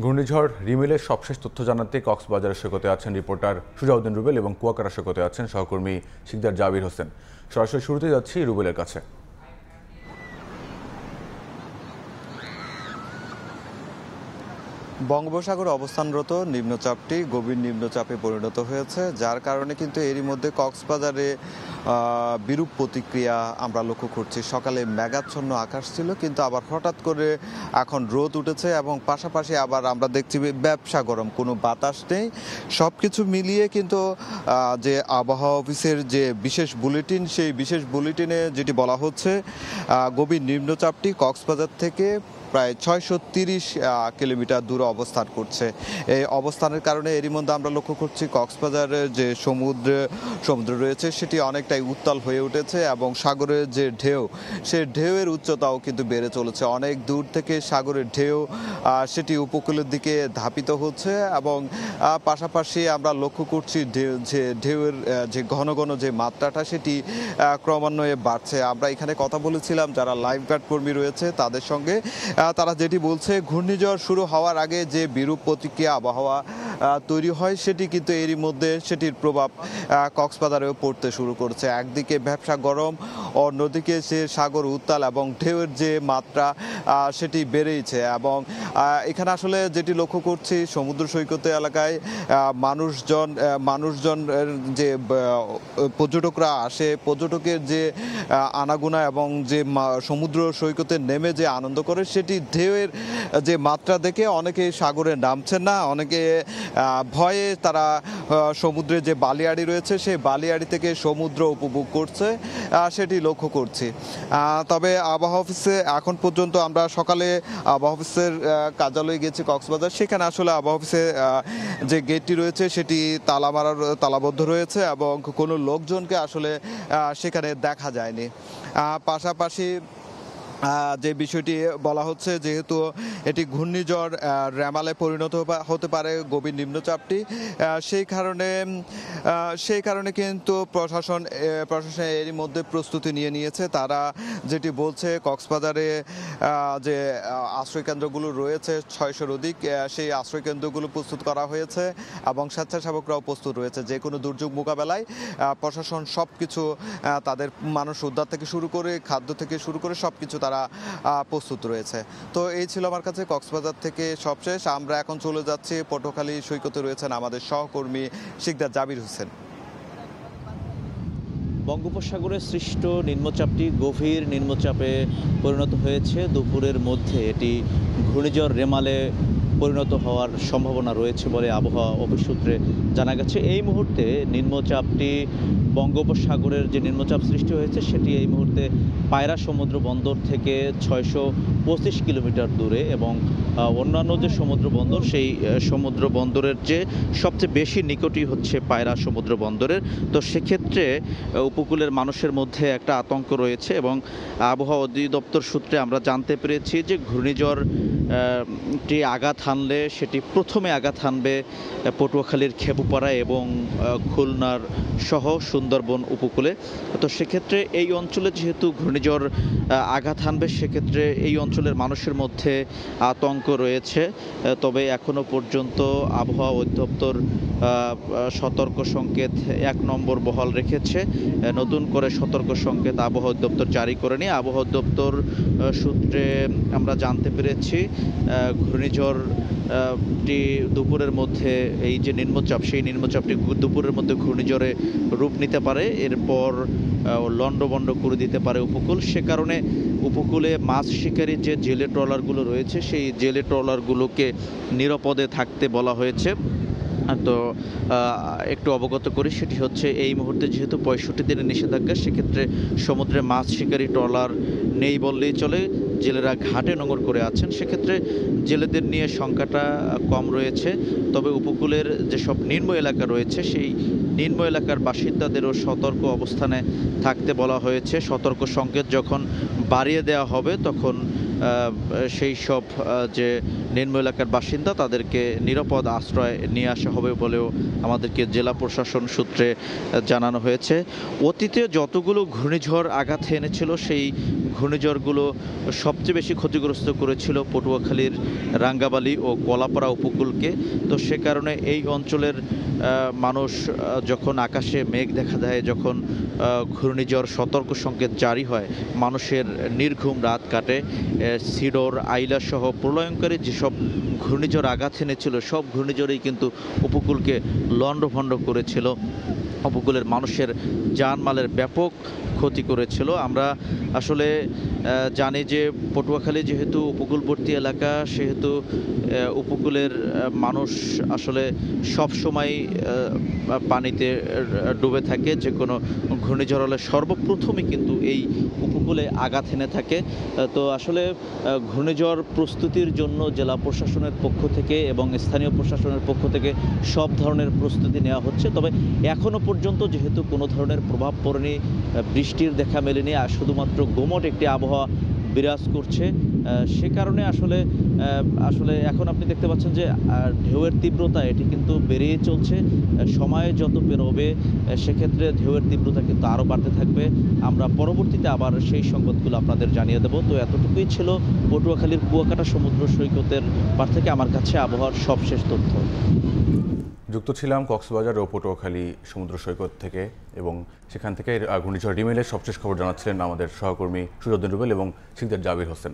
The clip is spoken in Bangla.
ঘূর্ণিঝড় রিমেলের সবশেষ তথ্য জানাতে কক্সবাজারের সৈকতে আছেন রিপোর্টার সুজাউদ্দিন রুবেল এবং কুয়াকাটা সৈকতে আছেন সহকর্মী শিকদার জাবির হোসেন। সরাসরি শুরুতে যাচ্ছি রুবেলের কাছে। বঙ্গোপসাগরে অবস্থানরত নিম্নচাপটি গভীর নিম্নচাপে পরিণত হয়েছে, যার কারণে কিন্তু এরই মধ্যে কক্সবাজারে বিরূপ প্রতিক্রিয়া আমরা লক্ষ্য করছি। সকালে মেঘাচ্ছন্ন আকাশ ছিল, কিন্তু আবার হঠাৎ করে এখন রোদ উঠেছে এবং পাশাপাশি আবার আমরা দেখছি ব্যবসা গরম, কোনো বাতাস নেই। সব কিছু মিলিয়ে কিন্তু যে আবহাওয়া অফিসের যে বিশেষ বুলেটিন, সেই বিশেষ বুলেটিনে যেটি বলা হচ্ছে গভীর নিম্নচাপটি কক্সবাজার থেকে প্রায় 630 কিলোমিটার দূরে অবস্থান করছে। এই অবস্থানের কারণে এরই মধ্যে আমরা লক্ষ্য করছি কক্সবাজারের যে সমুদ্র রয়েছে সেটি অনেকটাই উত্তাল হয়ে উঠেছে এবং সাগরের যে ঢেউ, সেই ঢেউয়ের উচ্চতাও কিন্তু বেড়ে চলেছে। অনেক দূর থেকে সাগরের ঢেউ সেটি উপকূলের দিকে ধাপিত হচ্ছে এবং পাশাপাশি আমরা লক্ষ্য করছি ঢেউয়ের যে ঘন ঘন যে মাত্রাটা সেটি ক্রমান্বয়ে বাড়ছে। আমরা এখানে কথা বলেছিলাম যারা লাইফগার্ড কর্মী রয়েছে তাদের সঙ্গে। তারা যেটি বলছে, ঘূর্ণিঝড় শুরু হওয়ার আগে যে বিরূপ প্রতিক্রিয়া আবহাওয়া তৈরি হয় সেটি কিন্তু এরই মধ্যে সেটির প্রভাব কক্সবাজারেও পড়তে শুরু করেছে। একদিকে ব্যবসা গরম, অন্যদিকে সে সাগর উত্তাল এবং ঢেউয়ের যে মাত্রা সেটি বেড়েইছে। এবং এখানে আসলে যেটি লক্ষ্য করছি, সমুদ্র সৈকত এলাকায় মানুষজন যে পর্যটকরা আসে, পর্যটকের যে আনাগোনা এবং যে সমুদ্র সৈকতে নেমে যে আনন্দ করে, সেটি ঢেউয়ের যে মাত্রা দেখে অনেকে সাগরে নামছেন না, অনেকে ভয়ে তারা সমুদ্রে যে বালিয়াড়ি রয়েছে সেই বালিয়াড়ি থেকে সমুদ্র উপভোগ করছে, সেটি লক্ষ্য করছি। তবে আবহাওয়া অফিসে এখন পর্যন্ত আমরা সকালে আবহাওয়া অফিসের কার্যালয়ে গেছি কক্সবাজার, সেখানে আসলে আবহাওয়া অফিসে যে গেটটি রয়েছে সেটি তালাবদ্ধ রয়েছে এবং কোনো লোকজনকে আসলে সেখানে দেখা যায়নি। পাশাপাশি যে বিষয়টি বলা হচ্ছে, যেহেতু এটি ঘূর্ণিঝড় রেমালে পরিণত হতে পারে গভীর নিম্নচাপটি, সেই কারণে কিন্তু প্রশাসন এরই মধ্যে প্রস্তুতি নিয়েছে। তারা যেটি বলছে, কক্সবাজারে যে আশ্রয়কেন্দ্রগুলো রয়েছে 600-র অধিক, সেই আশ্রয়কেন্দ্রগুলো প্রস্তুত করা হয়েছে এবং স্বেচ্ছাসেবকরাও প্রস্তুত রয়েছে। যে কোনো দুর্যোগ মোকাবেলায় প্রশাসন সব কিছু, তাদের মানুষ উদ্ধার থেকে শুরু করে খাদ্য থেকে শুরু করে সব কিছু তারা প্রস্তুত রয়েছে। তো এই ছিল আমার কাছে কক্সবাজার থেকে সবশেষ। আমরা এখন চলে যাচ্ছি পটুয়াখালী সৈকতে, রয়েছেন আমাদের সহকর্মী শিকদার জাবির হোসেন। বঙ্গোপসাগরে সৃষ্ট নিম্নচাপটি গভীর নিম্নচাপে পরিণত হয়েছে। দুপুরের মধ্যে এটি ঘূর্ণিঝড় রেমালে পরিণত হওয়ার সম্ভাবনা রয়েছে বলে আবহাওয়া অফিস সূত্রে জানা গেছে। এই মুহূর্তে নিম্নচাপটি বঙ্গোপসাগরের যে নিম্নচাপ সৃষ্টি হয়েছে সেটি এই মুহূর্তে পায়রা সমুদ্র বন্দর থেকে 625 কিলোমিটার দূরে এবং অন্যান্য যে সমুদ্র বন্দর, সেই সমুদ্র বন্দরের যে সবচেয়ে বেশি নিকটই হচ্ছে পায়রা সমুদ্র বন্দরের। তো সেক্ষেত্রে উপকূলের মানুষের মধ্যে একটা আতঙ্ক রয়েছে এবং আবহাওয়া অধিদপ্তর সূত্রে আমরা জানতে পেরেছি যে ঘূর্ণিঝড়টি আঘাত হানলে সেটি প্রথমে আঘাত হানবে পটুয়াখালীর খেপুপাড়া এবং খুলনার সহ সুন্দরবন উপকূলে। তো সেক্ষেত্রে এই অঞ্চলে যেহেতু ঘূর্ণিঝড় আঘাত হানবে, সেক্ষেত্রে এই অঞ্চলের মানুষের মধ্যে আতঙ্ক রয়েছে। তবে এখনও পর্যন্ত আবহাওয়া অধিদপ্তর সতর্ক সংকেত 1 নম্বর বহাল রেখেছে। নতুন করে সতর্ক সংকেত আবহাওয়া অধিদপ্তর জারি করেনি। আবহাওয়া অধিদপ্তর সূত্রে আমরা জানতে পেরেছি ঘূর্ণিঝড়টি দুপুরের মধ্যে, এই যে নিম্নচাপ, সেই নিম্নচাপটি দুপুরের মধ্যে ঘূর্ণিঝড়ে রূপ নিতে পারে, এরপর লন্ডভন্ড করে দিতে পারে উপকূল। সে কারণে উপকূলে মাছ শিকারী যে জেলে ট্রলারগুলো রয়েছে, সেই জেলে ট্রলারগুলোকে নিরাপদে থাকতে বলা হয়েছে। তো একটু অবগত করি, সেটি হচ্ছে এই মুহূর্তে যেহেতু 65 দিনের নিষেধাজ্ঞা, সেক্ষেত্রে সমুদ্রে মাছ শিকারী ট্রলার নেই বললেই চলে। জেলেরা ঘাটে নোঙর করে আছেন, সেক্ষেত্রে জেলেদের নিয়ে সংখ্যাটা কম রয়েছে। তবে উপকূলের যেসব নিম্ন এলাকা রয়েছে, সেই নিম্ন এলাকার বাসিন্দাদেরও সতর্ক অবস্থানে থাকতে বলা হয়েছে। সতর্ক সংকেত যখন বাড়িয়ে দেওয়া হবে তখন সেই সব যে নিম্ন এলাকার বাসিন্দা, তাদেরকে নিরাপদ আশ্রয় নিয়ে আসা হবে বলেও আমাদেরকে জেলা প্রশাসন সূত্রে জানানো হয়েছে। অতীতে যতগুলো ঘূর্ণিঝড় আঘাত এনেছিল সেই ঘূর্ণিঝড়গুলো সবচেয়ে বেশি ক্ষতিগ্রস্ত করেছিল পটুয়াখালীর রাঙ্গাবালী ও কলাপাড়া উপকূলকে। তো সে কারণে এই অঞ্চলের মানুষ যখন আকাশে মেঘ দেখা দেয়, যখন ঘূর্ণিঝড় সতর্ক সংকেত জারি হয়, মানুষের নির্ঘুম রাত কাটে। সিডর, আইলা সহ প্রলয়ঙ্করী যেসব ঘূর্ণিঝড় আঘাত এনেছিল সব ঘূর্ণিঝড়েই কিন্তু উপকূলকে লণ্ডভণ্ড করেছিল, উপকূলের মানুষের জানমালের ব্যাপক ক্ষতি করেছিল। আমরা আসলে জানি যে পটুয়াখালী যেহেতু উপকূলবর্তী এলাকা, সেহেতু উপকূলের মানুষ আসলে সব সময় পানিতে ডুবে থাকে। যে কোনো ঘূর্ণিঝড় হলে সর্বপ্রথমে কিন্তু এই উপকূলে আঘাত এনে থাকে। তো আসলে ঘূর্ণিঝড় প্রস্তুতির জন্য জেলা প্রশাসনের পক্ষ থেকে এবং স্থানীয় প্রশাসনের পক্ষ থেকে সব ধরনের প্রস্তুতি নেওয়া হচ্ছে। তবে এখনও পর্যন্ত যেহেতু কোনো ধরনের প্রভাব পড়েনি, বৃষ্টির দেখা মেলেনি, আর শুধুমাত্র গুমোট একটি আবহাওয়া বিরাজ করছে, সে কারণে আসলে এখন আপনি দেখতে পাচ্ছেন যে ঢেউয়ের তীব্রতা এটি কিন্তু বেড়েই চলছে। সময় যত পেরোবে সেক্ষেত্রে ঢেউয়ের তীব্রতা কিন্তু আরও বাড়তে থাকবে। আমরা পরবর্তীতে আবার সেই সংবাদগুলো আপনাদের জানিয়ে দেব। তো এতটুকুই ছিল পটুয়াখালীর কুয়াকাটা সমুদ্র সৈকতের পার থেকে আমার কাছে আবহাওয়ার সবশেষ তথ্য। যুক্ত ছিলাম কক্সবাজার ও পটুয়াখালী সমুদ্র সৈকত থেকে, এবং সেখান থেকে ঘূর্ণিঝড় রিমেলের সবশেষ খবর জানাচ্ছিলেন আমাদের সহকর্মী সুজাউদ্দিন রুবেল এবং শিকদার জাবির হোসেন।